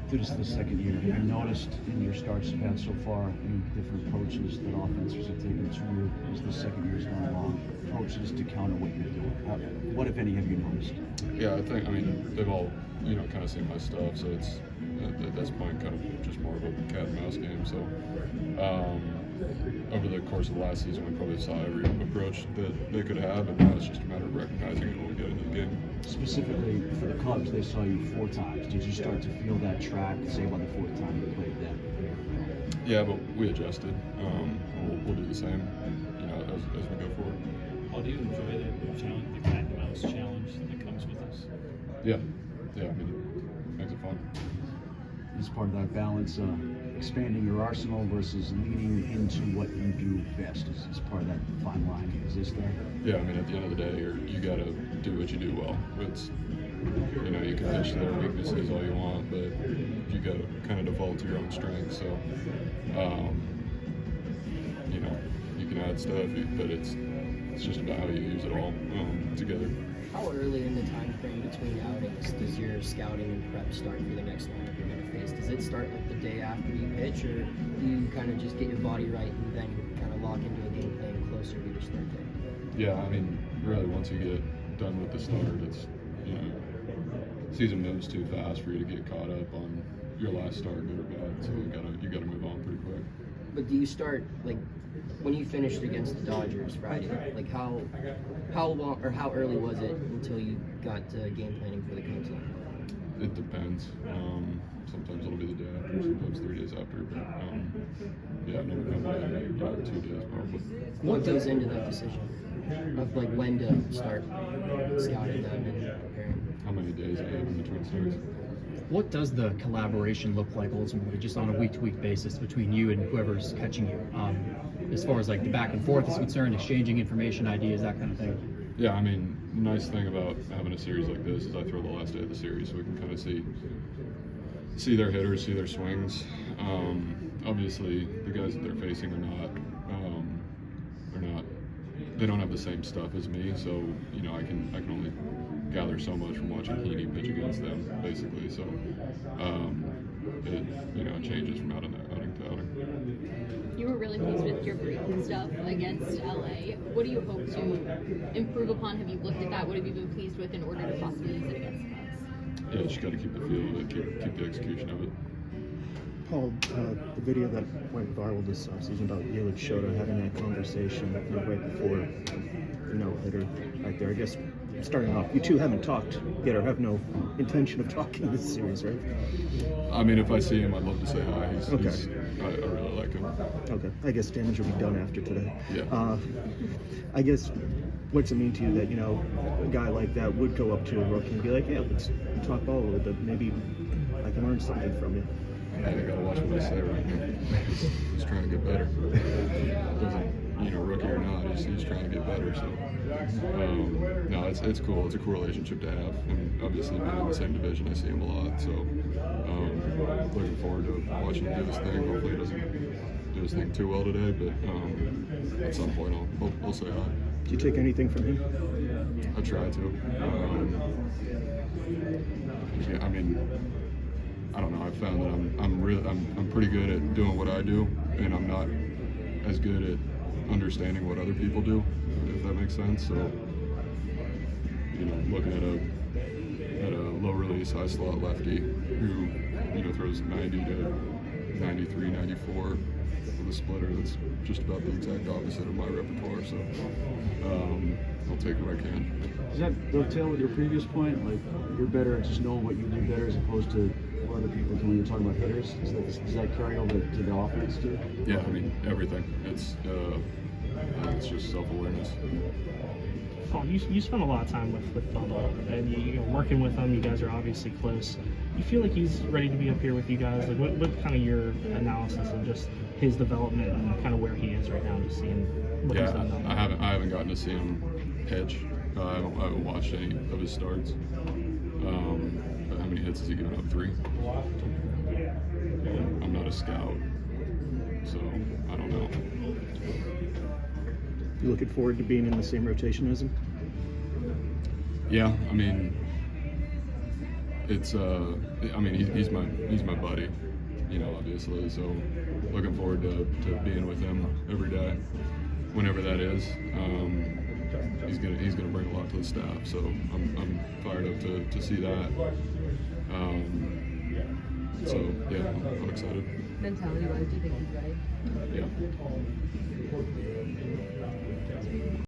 This is the second year. Have you noticed in your starts you've had so far any different approaches that offenses have taken to you as the second year's gone along? Approaches to counter what you're doing. What, if any, have you noticed? Yeah, I mean, they've all, kind of seen my stuff, so it's, at this point, kind of just more of a cat and mouse game. So, over the course of the last season, we probably saw every approach that they could have, and now it's just a matter of recognizing it when we get into the game. Specifically for the Cubs, they saw you 4 times. Did you start to feel that track, say, by the 4th time you played them? Yeah, but we adjusted. We'll do the same, as we go forward. How do you enjoy the cat and mouse challenge that comes with this? Yeah, I mean, it makes it fun. As part of that balance, expanding your arsenal versus leaning into what you do best is part of that fine line. Is this there? Yeah, I mean, at the end of the day, you got to do what you do well. It's, you can pitch to their weaknesses all you want, but you got to kind of default to your own strengths. So, you can add stuff, but it's just about how you use it all together. How early in the time frame between outings does your scouting and prep start for the next lineup you're going to face? Does it start like the day after you pitch, or do you kind of just get your body right and then kind of lock into a game plan closer to your start day? Yeah, I mean, really, once you get done with the start, it's, season moves too fast for you to get caught up on your last start, good or bad. So you gotta move on pretty quick. But do you start like when you finished against the Dodgers Friday? Like how long or how early was it until you got to game planning for the Cubs? It depends. Sometimes it'll be the day after, sometimes 3 days after. But yeah, no more than 2 days probably. What goes into that decision of like when to start scouting them and preparing? How many days I have in between starts? What does the collaboration look like ultimately, just on a week-to-week basis between you and whoever's catching you? As far as like the back and forth is concerned, exchanging information, ideas, that kind of thing. Yeah, I mean, the nice thing about having a series like this is I throw the last day of the series, so we can kind of see their hitters, see their swings. Obviously, the guys that they're facing are not. They don't have the same stuff as me, so I can only gather so much from watching Heaney pitch against them, basically. So it changes from outing to outing. You were really pleased with your breathing stuff against LA. What do you hope to improve upon? Have you looked at that? What have you been pleased with in order to possibly use it against the Cubs? Yeah, just got to keep the feel of it, keep the execution of it. Paul, the video that went viral this offseason about you and Shota having that conversation right before the no-hitter right there. I guess starting off, you two haven't talked yet or have no intention of talking this series, right? I mean, if I see him, I'd love to say hi. I really like him. Okay. I guess damage will be done after today. Yeah. I guess, what's it mean to you that, a guy like that would go up to a rookie and be like, yeah, let's talk ball a little bit. Maybe I can learn something from you. I gotta watch what I say right now. He's trying to get better. Rookie or not, he's trying to get better. So, no, it's cool. It's a cool relationship to have, and obviously being in the same division, I see him a lot. So, looking forward to watching him do his thing. Hopefully, he doesn't do his thing too well today, but at some point, we'll say hi. Do you take anything from him? I try to. Yeah, I mean. I don't know. I've found that I'm pretty good at doing what I do, and I'm not as good at understanding what other people do, if that makes sense. So, looking at a low release, high slot lefty who throws 90 to 93, 94 with a splitter, that's just about the exact opposite of my repertoire. So, I'll take what I can. Does that dovetail with your previous point? Like, you're better at just knowing what you do better as opposed to what other people do when you're talking about hitters? Does that carry over to the offense too? Yeah, I mean, everything. It's just self-awareness. Paul, you spend a lot of time with Bubba, and you're working with him. You guys are obviously close. You feel like he's ready to be up here with you guys? Like, what kind of your analysis of just his development and kind of where he is right now, just seeing what he's done? I haven't gotten to see him pitch. I haven't watched any of his starts. But how many hits has he given up? 3? I'm not a scout, so I don't know. You looking forward to being in the same rotation as him? Yeah, I mean, it's I mean he's my buddy, you know, obviously. So looking forward to being with him every day, whenever that is. He's gonna bring a lot to the staff, so I'm fired up to see that. So yeah, I'm excited. Mentality-wise, do you think he's ready? Yeah.